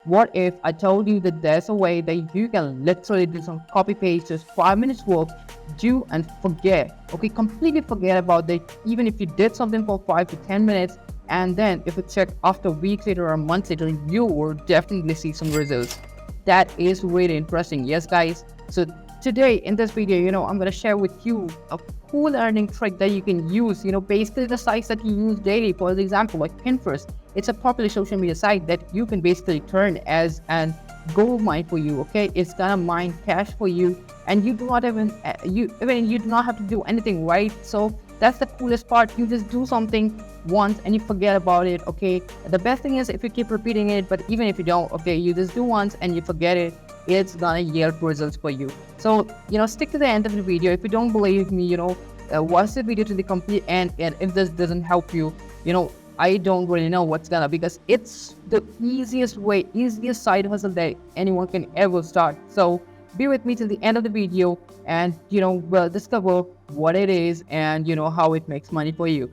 What if I told you that there's a way that you can literally do some copy paste, just 5 minutes work, do and forget. Okay, completely forget about it. Even if you did something for 5 to 10 minutes, and then if you check after weeks later or months later, you will definitely see some results. That is really interesting. Yes, guys. So today in this video, I'm going to share with you a cool earning trick that you can use, basically the sites that you use daily. For example, like Pinterest, it's a popular social media site that you can basically turn as an gold mine for you. Okay, it's gonna mine cash for you, and you do not even you do not have to do anything, right? So that's the coolest part. You just do something once and you forget about it. Okay, the best thing is if you keep repeating it, but even if you don't, okay, you just do once and you forget it, it's gonna yield results for you. So stick to the end of the video. If you don't believe me, watch the video to the complete end, and if this doesn't help you, I don't really know what's gonna, because it's the easiest side hustle that anyone can ever start. So be with me till the end of the video, and we'll discover what it is and how it makes money for you.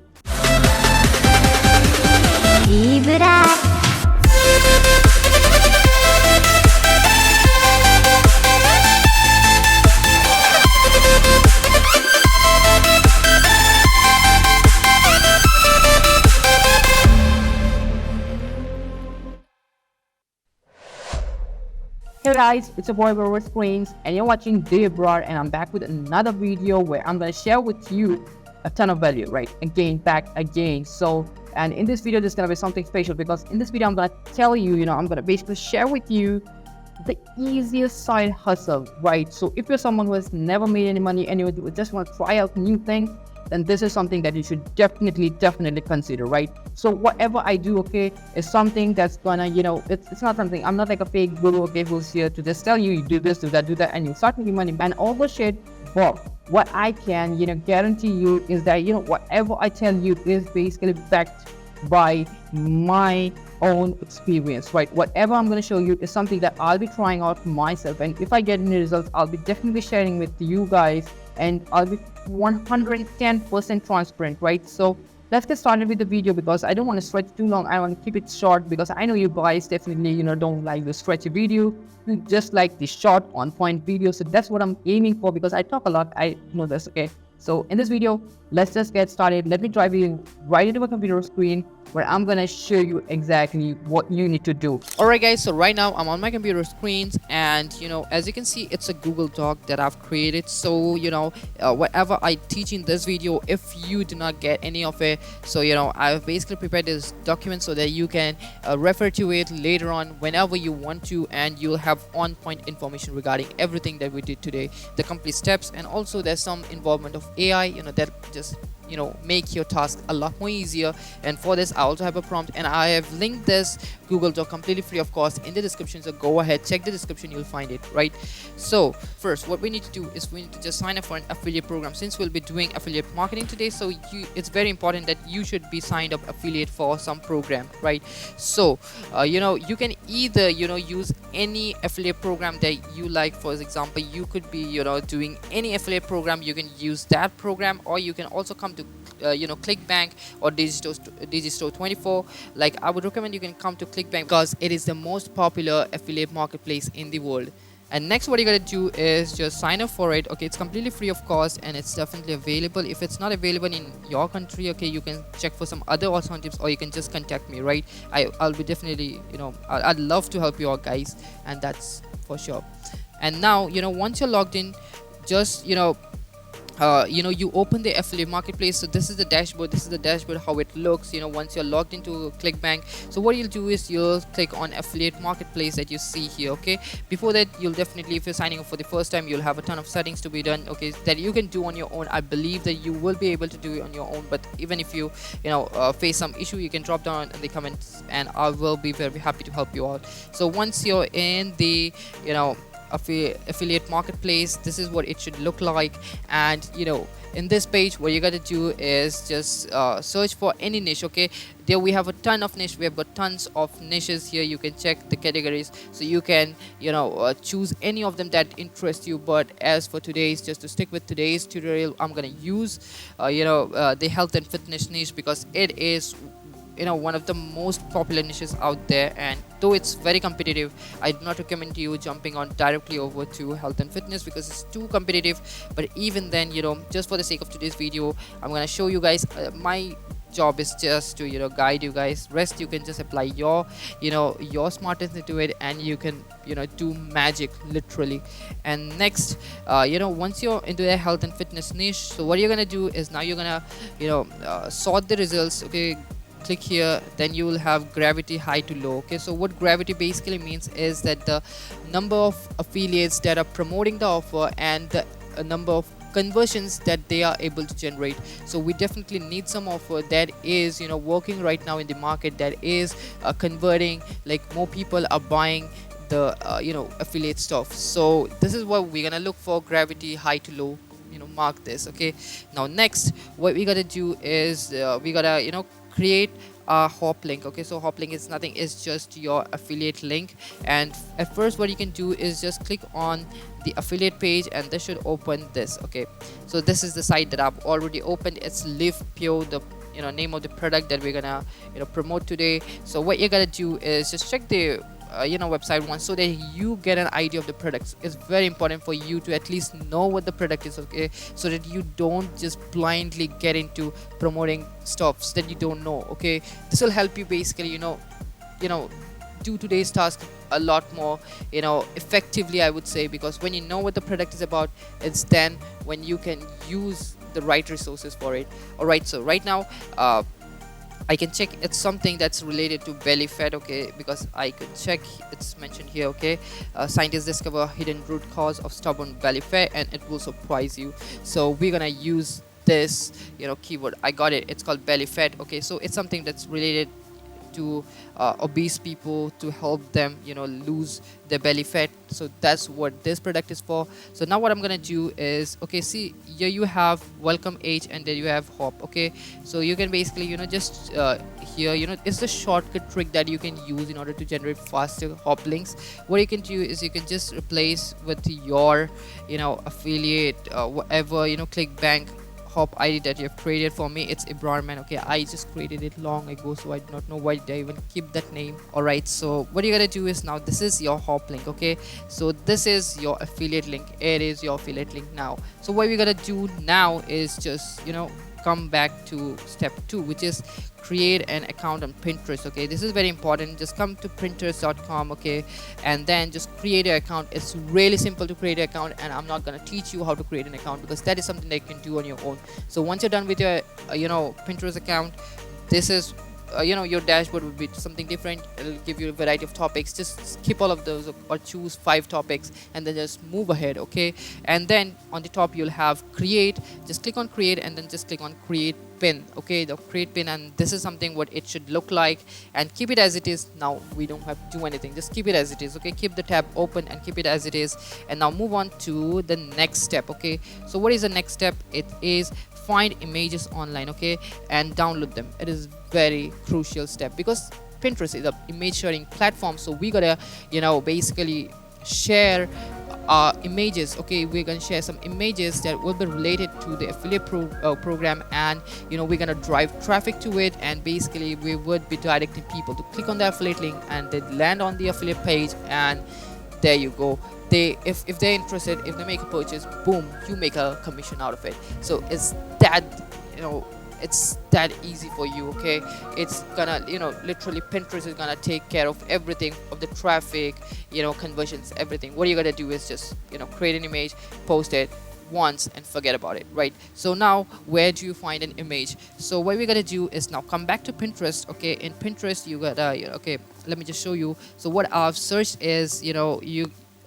Ibrar. Hey guys, it's your boy Ibrar Screens, and you're watching Ibrar, and I'm back with another video where I'm gonna share with you a ton of value, right? Again, back again. So, and in this video, there's gonna be something special, because in this video, I'm gonna tell you, I'm gonna basically share with you the easiest side hustle, right? So if you're someone who has never made any money and you just want to try out new things, then this is something that you should definitely consider, right? So whatever I do, okay, is something that's gonna, it's not something, I'm not like a fake guru, okay, who's here to just tell you, you do this, do that, and you start making money and all the shit. But what I can, guarantee you is that, whatever I tell you is basically backed by my own experience, right? Whatever I'm going to show you is something that I'll be trying out myself, and if I get any results, I'll be definitely sharing with you guys, and I'll be 110% transparent, right? So let's get started with the video, because I don't want to stretch too long. I want to keep it short, because I know you guys definitely don't like the stretchy video, you just like the short on point video. So that's what I'm aiming for, because I talk a lot, I know this. Okay, so in this video, let's just get started. Let me drive you right into a computer screen where I'm gonna show you exactly what you need to do. Alright guys, so right now I'm on my computer screens, and as you can see, it's a Google Doc that I've created. So whatever I teach in this video, if you do not get any of it, so I've basically prepared this document so that you can refer to it later on whenever you want to, and you'll have on point information regarding everything that we did today, the complete steps, and also there's some involvement of AI that just make your task a lot more easier. And for this, I also have a prompt, and I have linked this Google Doc completely free of cost in the description, so go ahead, check the description, you'll find it, right? So first, what we need to do is we need to just sign up for an affiliate program, since we'll be doing affiliate marketing today. So it's very important that you should be signed up affiliate for some program, right? So you can either use any affiliate program that you like. For example, you could be doing any affiliate program, you can use that program, or you can also come to ClickBank or Digistore 24. Like, I would recommend you can come to ClickBank, because it is the most popular affiliate marketplace in the world. And next, what you gotta do is just sign up for it. Okay, it's completely free of cost, and it's definitely available. If it's not available in your country, okay, you can check for some other alternatives, or you can just contact me, right? I'll be definitely I'd love to help you out, guys, and that's for sure. And now once you're logged in, just you open the affiliate marketplace. So this is the dashboard, how it looks once you're logged into ClickBank. So what you'll do is you'll click on affiliate marketplace that you see here. Okay, before that, you'll definitely, if you're signing up for the first time, you'll have a ton of settings to be done, okay, that you can do on your own. I believe that you will be able to do it on your own, but even if you face some issue, you can drop down in the comments, and I will be very happy to help you out. So once you're in the affiliate marketplace, this is what it should look like. And in this page, what you got to do is just search for any niche. Okay, there we have a ton of niche, we have got tons of niches here. You can check the categories, so you can choose any of them that interest you. But as for today's, just to stick with today's tutorial, I'm gonna use the health and fitness niche, because it is one of the most popular niches out there, and though it's very competitive, I do not recommend you jumping on directly over to health and fitness because it's too competitive. But even then, just for the sake of today's video, I'm gonna show you guys, my job is just to guide you guys. Rest you can just apply your smartness into it, and you can do magic literally. And next, once you're into the health and fitness niche, so what you're gonna do is now you're gonna sort the results. Okay, click here, then you will have gravity high to low. Okay, so what gravity basically means is that the number of affiliates that are promoting the offer and the number of conversions that they are able to generate. So we definitely need some offer that is working right now in the market, that is converting, like more people are buying the affiliate stuff. So this is what we're gonna look for: gravity high to low. Mark this. Okay, now next what we gotta do is we gotta create a hop link. Okay, so hop link is nothing, it's just your affiliate link. And at first what you can do is just click on the affiliate page, and this should open this. Okay, so this is the site that I've already opened. It's Live Pure, the name of the product that we're gonna promote today. So what you're gonna do is just check the website once, so that you get an idea of the products. It's very important for you to at least know what the product is. Okay, so that you don't just blindly get into promoting stuffs that you don't know. Okay, this will help you basically do today's task a lot more effectively, I would say, because when you know what the product is about, it's then when you can use the right resources for it. All right, so right now I can check it's something that's related to belly fat. Okay, because I could check, it's mentioned here. Okay, scientists discover hidden root cause of stubborn belly fat, and it will surprise you. So we're gonna use this keyword. I got it, it's called belly fat. Okay, so it's something that's related to obese people, to help them lose their belly fat. So that's what this product is for. So now what I'm gonna do is, okay, see here you have welcome age, and then you have hop. Okay, so you can basically just here it's the shortcut trick that you can use in order to generate faster hop links. What you can do is you can just replace with your affiliate whatever ClickBank hop ID that you have created. For me it's Ibrar, man. Okay, I just created it long ago, so I do not know why did I even keep that name. Alright, so what you gotta do is now this is your hop link. Okay, so this is your affiliate link, it is your affiliate link now. So what we gotta do now is just come back to step 2, which is create an account on Pinterest. Okay, this is very important. Just come to pinterest.com. okay, and then just create an account. It's really simple to create an account, and I'm not gonna teach you how to create an account because that is something that you can do on your own. So once you're done with your Pinterest account, this is your dashboard would be something different. It'll give you a variety of topics. Just skip all of those or choose 5 topics and then just move ahead. Okay, and then on the top you'll have create. Just click on create and then just click on create pin. Okay, the create pin, and this is something what it should look like, and keep it as it is. Now we don't have to do anything, just keep it as it is. Okay, keep the tab open and keep it as it is, and now move on to the next step. Okay, so what is the next step? It is find images online, okay, and download them. It is very crucial step because Pinterest is a image sharing platform, so we gotta basically share images. Okay, we're gonna share some images that will be related to the affiliate program, and we're gonna drive traffic to it, and basically we would be directing people to click on the affiliate link and they land on the affiliate page, and there you go. If they're interested, if they make a purchase, boom, you make a commission out of it. So it's that it's that easy for you. Okay, it's gonna literally Pinterest is gonna take care of everything, of the traffic, conversions, everything. What you're gonna do is just create an image, post it once and forget about it, right? So now where do you find an image? So what we're gonna do is now come back to Pinterest. Okay, in Pinterest you gotta okay, let me just show you. So what I've searched is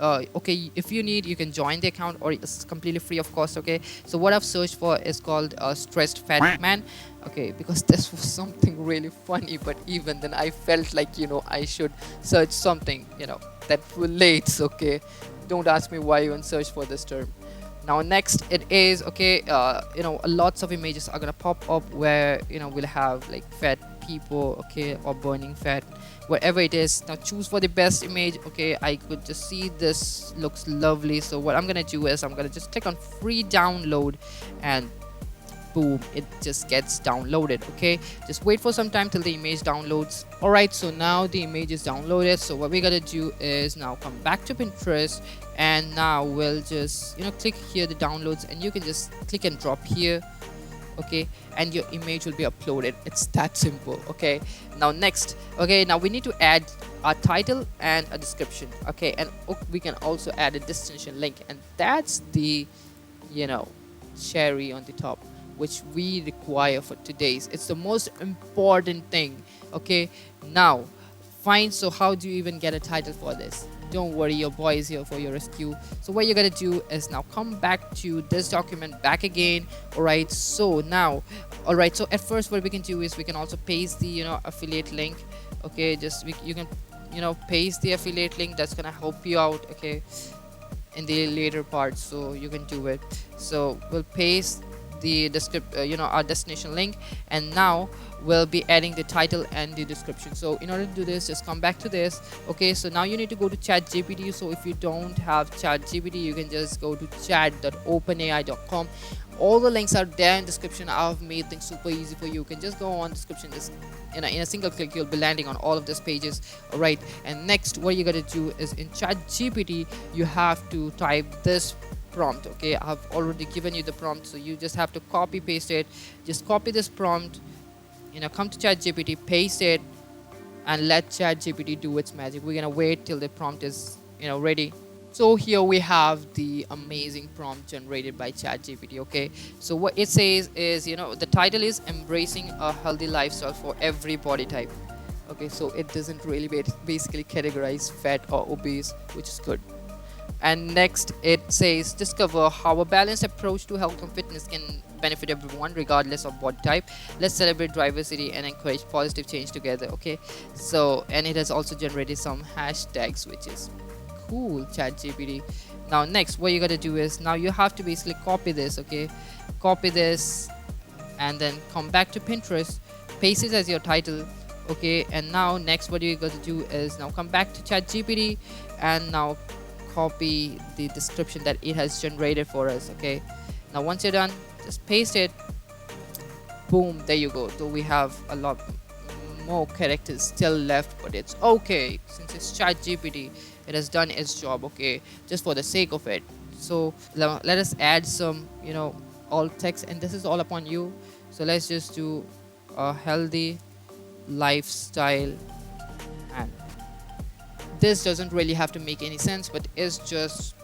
okay, if you need, you can join the account, or it's completely free of cost. Okay, so what I've searched for is called stressed fat man. Okay, because this was something really funny, but even then I felt like I should search something that relates. Okay, don't ask me why you even search for this term. Now next it is okay, lots of images are gonna pop up where we'll have like fat people, okay, or burning fat, whatever it is. Now choose for the best image. Okay, I could just see this looks lovely, so what I'm gonna do is I'm gonna just click on free download, and boom, it just gets downloaded. Okay, just wait for some time till the image downloads. All right, so now the image is downloaded. So what we gotta do is now come back to Pinterest, and now we'll just click here the downloads, and you can just click and drop here. Okay, and your image will be uploaded. It's that simple. Okay, now next, okay, now we need to add a title and a description. Okay, and we can also add a destination link, and that's the cherry on the top, which we require for today's. It's the most important thing. Okay, now fine, so how do you even get a title for this? Don't worry, your boy is here for your rescue. So what you're gonna do is now come back to this document back again. All right, so now, all right, so at first what we can do is we can also paste the affiliate link. Okay, just you can paste the affiliate link. That's gonna help you out, okay, in the later part, so you can do it. So we'll paste the our destination link, and now we'll be adding the title and the description. So in order to do this, just come back to this. Okay, so now you need to go to ChatGPT. So if you don't have ChatGPT, you can just go to chat.openai.com. all the links are there in description. I've made things super easy for you. You can just go on description, just in a single click you'll be landing on all of these pages. All right, and next what you gotta do is in ChatGPT you have to type this prompt. Okay, I've already given you the prompt, so you just have to copy paste it. Just copy this prompt, come to ChatGPT, paste it, and let ChatGPT do its magic. We're gonna wait till the prompt is ready. So here we have the amazing prompt generated by ChatGPT. Okay, so what it says is the title is embracing a healthy lifestyle for every body type. Okay, so it doesn't really basically categorize fat or obese, which is good. And next it says discover how a balanced approach to health and fitness can benefit everyone regardless of body type. Let's celebrate diversity and encourage positive change together. Okay, so and it has also generated some hashtags, which is cool, ChatGPT. Now next what you gotta do is now you have to basically copy this. Okay, copy this and then come back to Pinterest, paste it as your title. Okay, and now next what you got to do is now come back to ChatGPT and now copy the description that it has generated for us. Okay, now once you're done, just paste it. Boom, there you go. So we have a lot more characters still left, but it's okay since it's ChatGPT. It has done its job. Okay, just for the sake of it. So let us add some alt text, and this is all upon you. So let's just do a healthy lifestyle, and this doesn't really have to make any sense, but it's just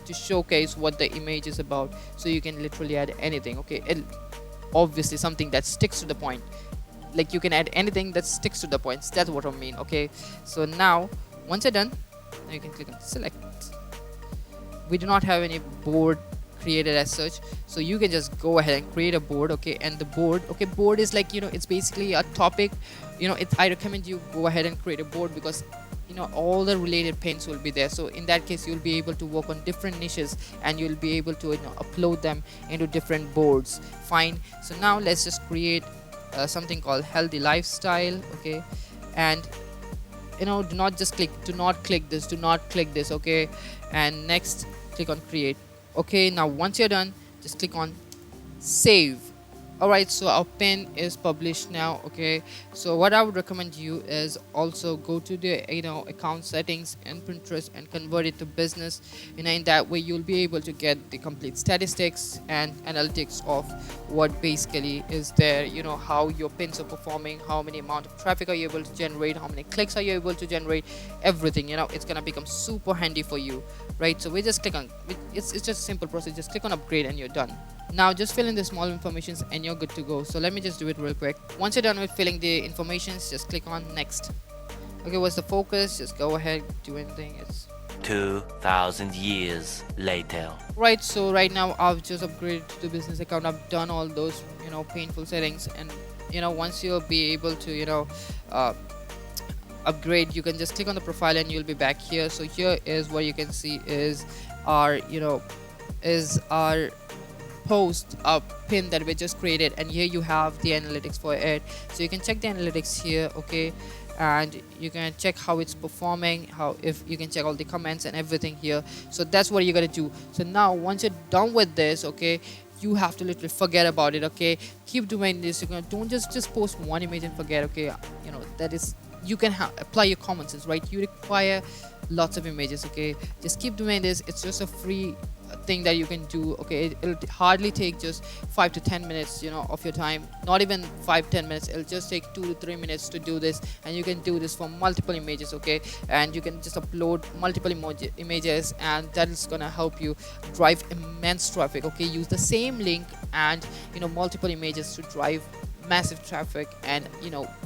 to showcase what the image is about. So you can literally add anything. Okay, obviously something that sticks to the point. Like you can add anything that sticks to the points. That's what I mean. Okay, so now once you're done, now you can click on select. We do not have any board created as such, so you can just go ahead and create a board. Okay, and the board, board is like it's basically a topic. I recommend you go ahead and create a board because all the related pins will be there. So in that case you'll be able to work on different niches, and you'll be able to upload them into different boards. Fine, so now let's just create something called healthy lifestyle. Okay, and do not click this. Okay, and next click on create. Okay, now once you're done, just click on save. Alright, so our pin is published now. Okay, so what I would recommend you is also go to the account settings in Pinterest and convert it to business. In that way you'll be able to get the complete statistics and analytics of what basically is there, how your pins are performing, how many amount of traffic are you able to generate, how many clicks are you able to generate, everything. It's gonna become super handy for you, right? So we just click on it's just a simple process. Just click on upgrade and you're done. Now just fill in the small informations and you're good to go. So let me just do it real quick. Once you're done with filling the informations, just click on next. Okay, what's the focus? Just go ahead, do anything. It's 2,000 years later. Right, so right now I've just upgraded to the business account. I've done all those painful settings, and once you'll be able to upgrade, you can just click on the profile and you'll be back here. So here is what you can see is our post pin that we just created, and here you have the analytics for it. So you can check the analytics here. Okay, and you can check how it's performing, if you can check all the comments and everything here. So that's what you're gonna do. So now once you're done with this, okay, you have to literally forget about it. Okay, keep doing this. Don't just post one image and forget. Okay, that is, you can apply your common sense, right? You require lots of images. Okay, just keep doing this. It's just a free thing that you can do. Okay, it'll hardly take just 5 to 10 minutes of your time, not even 5-10 minutes. It'll just take 2 to 3 minutes to do this, and you can do this for multiple images. Okay, and you can just upload multiple images, and that is gonna help you drive immense traffic. Okay, use the same link and multiple images to drive massive traffic. And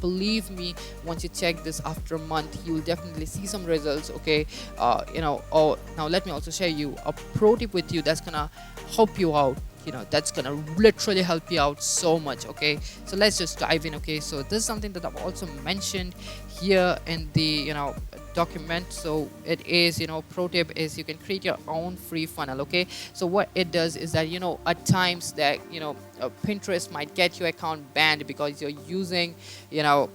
believe me, once you check this after a month, you will definitely see some results. Okay, oh, now let me also share you a pro tip with you that's gonna help you out. That's gonna literally help you out so much. Okay, so let's just dive in. Okay, so this is something that I've also mentioned here in the document. So it is, pro tip is you can create your own free funnel. Okay, so what it does is that at times that Pinterest might get your account banned because you're using the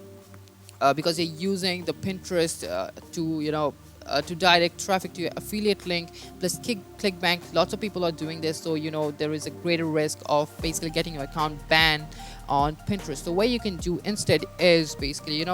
Pinterest to direct traffic to your affiliate link plus clickbank. Lots of people are doing this, so there is a greater risk of basically getting your account banned on Pinterest. So what you can do instead is basically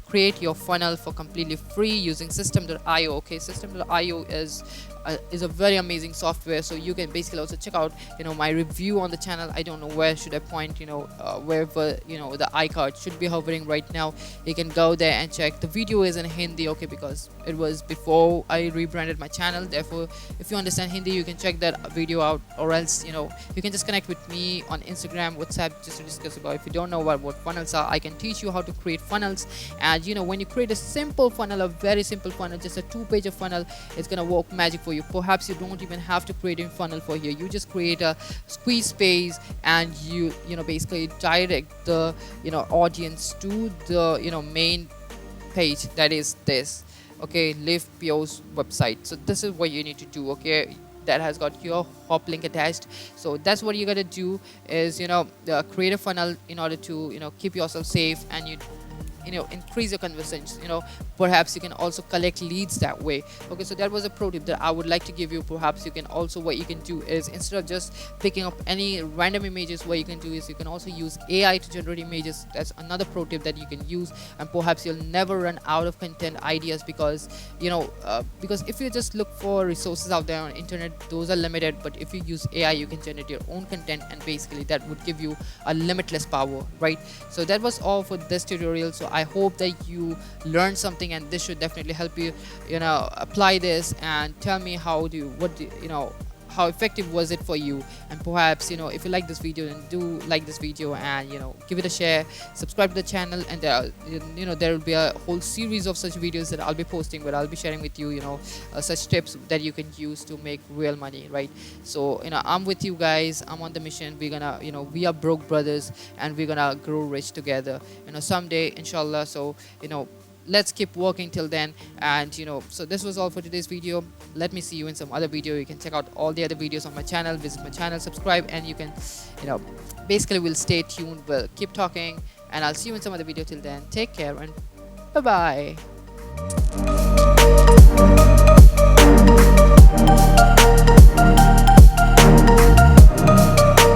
create your funnel for completely free using system.io. Okay, system.io is a very amazing software. So you can basically also check out my review on the channel. I don't know where should I point, wherever the iCard should be hovering right now. You can go there and check. The video is in Hindi, okay, because it was before I rebranded my channel. Therefore, if you understand Hindi, you can check that video out, or else you can just connect with me on Instagram, WhatsApp, just to discuss about. If you don't know what funnels are, I can teach you how to create funnels. And when you create a simple funnel, a very simple funnel, just a 2-page of funnel, it's gonna work magic for you. Perhaps you don't even have to create a funnel for here. You just create a squeeze space, and you basically direct the audience to the main page, that is this. Okay, Live Pio's website. So this is what you need to do. Okay, that has got your hop link attached. So that's what you gotta do is create a funnel in order to keep yourself safe, and increase your conversions. Perhaps you can also collect leads that way. Okay, so that was a pro tip that I would like to give you. Perhaps you can also, what you can do is, instead of just picking up any random images, what you can do is you can also use AI to generate images. That's another pro tip that you can use. And perhaps you'll never run out of content ideas, because because if you just look for resources out there on internet, those are limited. But if you use AI, you can generate your own content, and basically that would give you a limitless power, right? So that was all for this tutorial. So I hope that you learned something, and this should definitely help you apply this, and tell me how effective was it for you. And perhaps if you like this video, then do like this video, and give it a share, subscribe to the channel. And there will be a whole series of such videos that I'll be posting, where I'll be sharing with you such tips that you can use to make real money, right? So I'm with you guys. I'm on the mission. We're gonna we are broke brothers, and we're gonna grow rich together someday, inshallah. So let's keep working till then. And so this was all for today's video. Let me see you in some other video. You can check out all the other videos on my channel, visit my channel, subscribe, and you can basically we'll stay tuned, we'll keep talking, and I'll see you in some other video. Till then, take care, and bye bye.